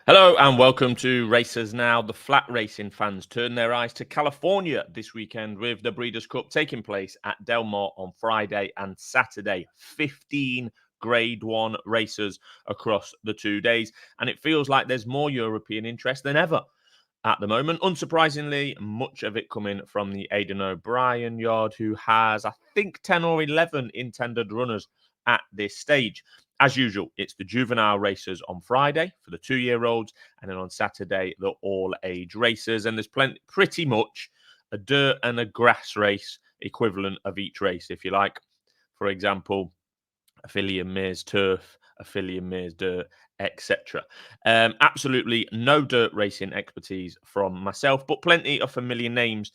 Hello and welcome to Racers Now. The flat racing fans turn their eyes to California this weekend with the Breeders' Cup taking place at Del Mar on Friday and Saturday. 15 Grade 1 races across the 2 days, and it feels like there's more European interest than ever at the moment. Unsurprisingly, much of it coming from the Aidan O'Brien yard, who has, I think, 10 or 11 intended runners at this stage. As usual, it's the juvenile races on Friday for the 2-year-olds, and then on Saturday, the all-age races. And there's pretty much a dirt and a grass race equivalent of each race, if you like. For example, a filly and mare's turf, a filly and mare's dirt, etc. Absolutely no dirt racing expertise from myself, but plenty of familiar names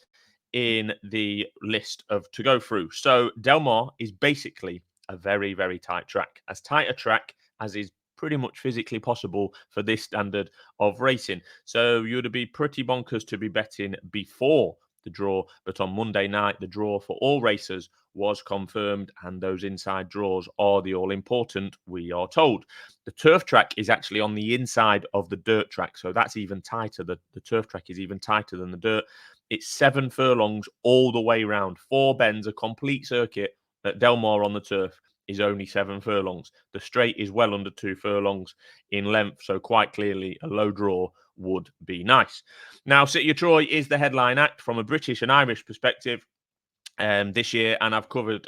in the list of to go through. So Del Mar is basically a very, very tight a track as is pretty much physically possible for this standard of racing. So you would be pretty bonkers to be betting before the draw, but on Monday night, the draw for all races was confirmed, and those inside draws are the all-important, we are told. The turf track is actually on the inside of the dirt track, so that's even tighter. The turf track is even tighter than the dirt. It's 7 furlongs all the way round. 4 bends, a complete circuit at Del Mar on the turf is only 7 furlongs. The straight is well under 2 furlongs in length, so quite clearly a low draw would be nice. Now, City of Troy is the headline act from a British and Irish perspective this year, and I've covered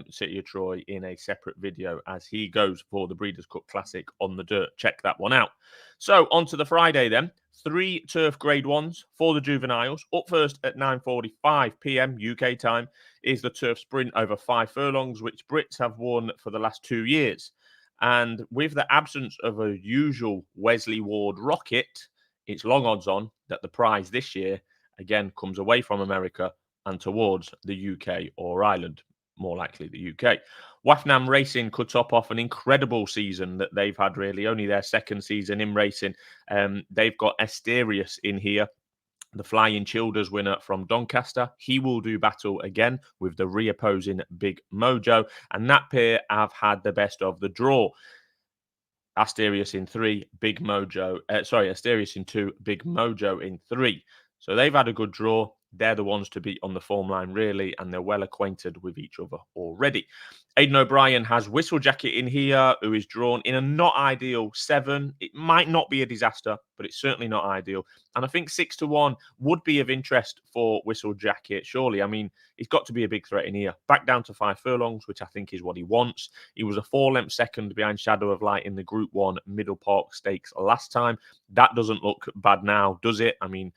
City of Troy in a separate video as he goes for the Breeders' Cup Classic on the dirt. Check that one out. So, on to the Friday then. 3 turf grade 1s for the juveniles. Up first at 9:45 p.m. UK time is the turf sprint over 5 furlongs, which Brits have won for the last 2 years. And with the absence of a usual Wesley Ward rocket, it's long odds on that the prize this year again comes away from America and towards the UK or Ireland, more likely the UK. Wafnam Racing could top off an incredible season that they've had, really, only their second season in racing. They've got Asterius in here, the Flying Childers winner from Doncaster. He will do battle again with the reopposing Big Mojo, and that pair have had the best of the draw. Asterius in 3, Big Mojo. Asterius in 2, Big Mojo in 3. So they've had a good draw. They're the ones to beat on the form line, really, and they're well acquainted with each other already. Aidan O'Brien has Whistle Jacket in here, who is drawn in a not ideal 7. It might not be a disaster, but it's certainly not ideal. And I think 6-1 would be of interest for Whistle Jacket, surely. I mean, he's got to be a big threat in here. Back down to 5 furlongs, which I think is what he wants. He was a 4-length second behind Shadow of Light in the Group 1 Middle Park Stakes last time. That doesn't look bad now, does it? I mean,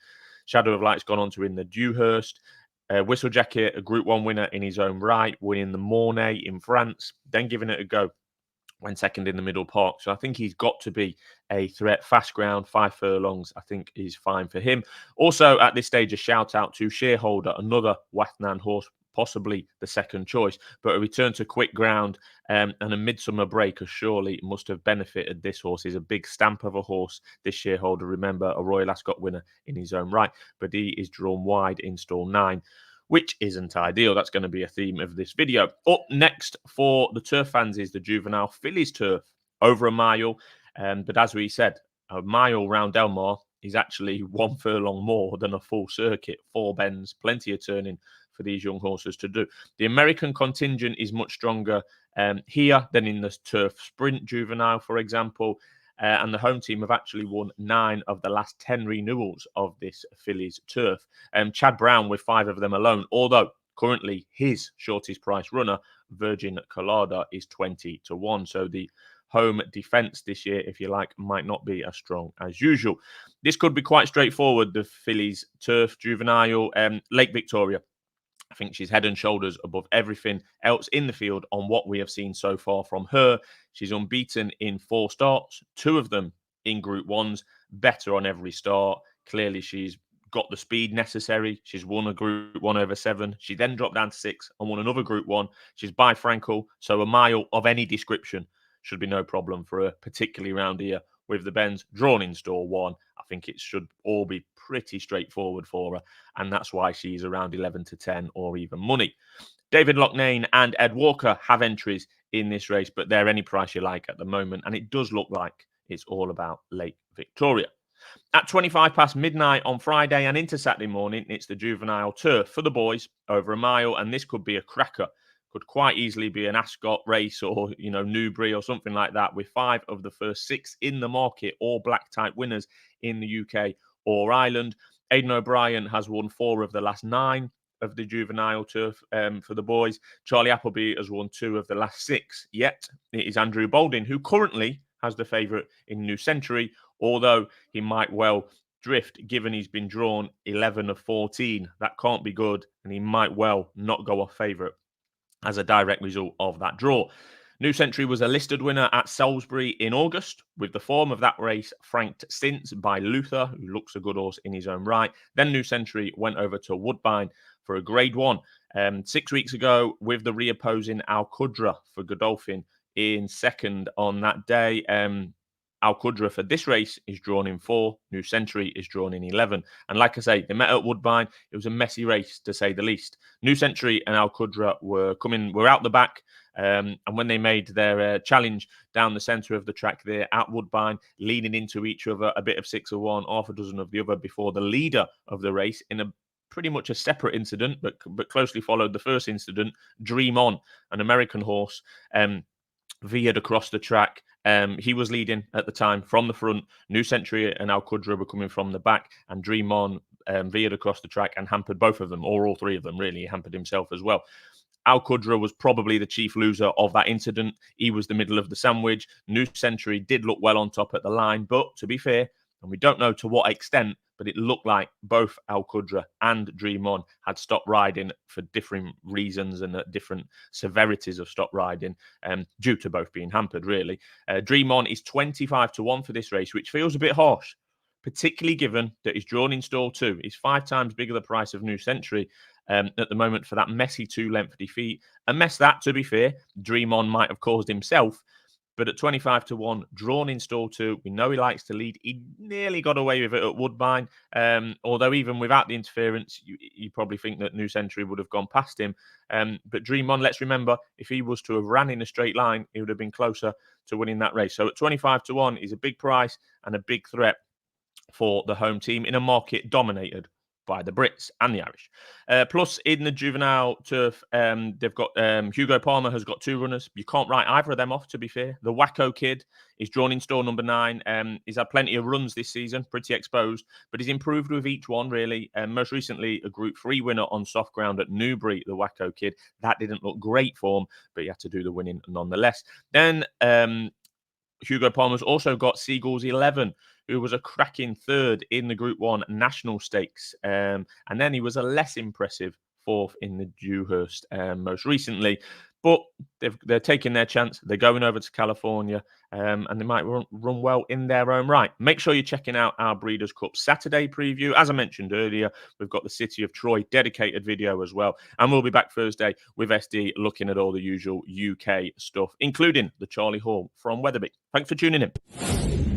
Shadow of Light's gone on to win the Dewhurst. Whistle Jacket, a Group 1 winner in his own right, winning the Mornay in France, then giving it a go when second in the Middle Park. So I think he's got to be a threat. Fast ground, 5 furlongs, I think is fine for him. Also, at this stage, a shout out to Shareholder, another Wathnan horse, possibly the second choice, but a return to quick ground and a midsummer break surely must have benefited this horse. He's a big stamp of a horse, this Shareholder. Remember, a Royal Ascot winner in his own right, but he is drawn wide in stall 9, which isn't ideal. That's going to be a theme of this video. Up next for the turf fans is the juvenile fillies turf, over a mile. But as we said, a mile round Del Mar is actually 1 furlong more than a full circuit. 4 bends, plenty of turning for these young horses to do. The American contingent is much stronger here than in the turf sprint juvenile, for example. And the home team have actually won 9 of the last 10 renewals of this fillies turf. Chad Brown with 5 of them alone, although currently his shortest price runner, Virgin Colada, is 20-1. So the home defence this year, if you like, might not be as strong as usual. This could be quite straightforward, the fillies turf juvenile. Lake Victoria, I think she's head and shoulders above everything else in the field on what we have seen so far from her. She's unbeaten in 4 starts, 2 of them in Group 1s, better on every start. Clearly, she's got the speed necessary. She's won a Group 1 over 7. She then dropped down to 6 and won another Group 1. She's by Frankel, so a mile of any description should be no problem for her, particularly around here with the bends drawn in stall 1. I think it should all be pretty straightforward for her, and that's why she's around 11-10 or even money. David Loughnane and Ed Walker have entries in this race, but they're any price you like at the moment, and it does look like it's all about Lake Victoria. At 25 past midnight on Friday and into Saturday morning, it's the Juvenile Turf for the boys over a mile, and this could be a cracker. Could quite easily be an Ascot race or, Newbury or something like that, with 5 of the first 6 in the market, all black type winners in the UK or Ireland. Aidan O'Brien has won 4 of the last 9 of the Juvenile Turf for the boys. Charlie Appleby has won 2 of the last 6. Yet it is Andrew Balding who currently has the favourite in New Century, although he might well drift given he's been drawn 11 of 14. That can't be good, and he might well not go off favourite as a direct result of that draw. New Century was a listed winner at Salisbury in August, with the form of that race franked since by Luther, who looks a good horse in his own right. Then New Century went over to Woodbine for a Grade 1. 6 weeks ago, with the reopposing Al Qudra for Godolphin in second on that day. Al Qudra for this race is drawn in 4. New Century is drawn in 11. And like I say, they met at Woodbine. It was a messy race, to say the least. New Century and Al Qudra were out the back. And when they made their challenge down the centre of the track there at Woodbine, leaning into each other, a bit of 6 of one, half a dozen of the other, before the leader of the race, in a pretty much a separate incident, but closely followed the first incident, Dream On, an American horse, veered across the track. He was leading at the time from the front. New Century and Al Qudra were coming from the back, and Dream On veered across the track and hampered both of them, or all 3 of them, really. He hampered himself as well. Al Qudra was probably the chief loser of that incident. He was the middle of the sandwich. New Century did look well on top at the line, but to be fair, and we don't know to what extent, but it looked like both Al Qudra and Dream On had stopped riding for different reasons and at different severities of stop riding, due to both being hampered, really. Dream On is 25 to 1 for this race, which feels a bit harsh, particularly given that he's drawn in stall 2. He's 5 times bigger the price of New Century at the moment for that messy 2-length defeat. A mess that, to be fair, Dream On might have caused himself. But at 25 to 1, drawn in stall 2, we know he likes to lead. He nearly got away with it at Woodbine. Although even without the interference, you probably think that New Century would have gone past him. But Dream On, let's remember, if he was to have ran in a straight line, he would have been closer to winning that race. So at 25 to 1 is a big price and a big threat for the home team in a market dominated by the Brits and the Irish. Plus, in the Juvenile Turf, they've got Hugo Palmer has got 2 runners. You can't write either of them off, to be fair. The Wacko Kid is drawn in stall number 9. He's had plenty of runs this season, pretty exposed, but he's improved with each one, really. Most recently, a Group 3 winner on soft ground at Newbury, the Wacko Kid. That didn't look great for him, but he had to do the winning nonetheless. Then Hugo Palmer's also got Seagulls 11, who was a cracking 3rd in the Group 1 National Stakes. And then he was a less impressive 4th in the Dewhurst most recently. But they're taking their chance. They're going over to California, and they might run well in their own right. Make sure you're checking out our Breeders' Cup Saturday preview. As I mentioned earlier, we've got the City of Troy dedicated video as well. And we'll be back Thursday with SD looking at all the usual UK stuff, including the Charlie Hall from Wetherby. Thanks for tuning in.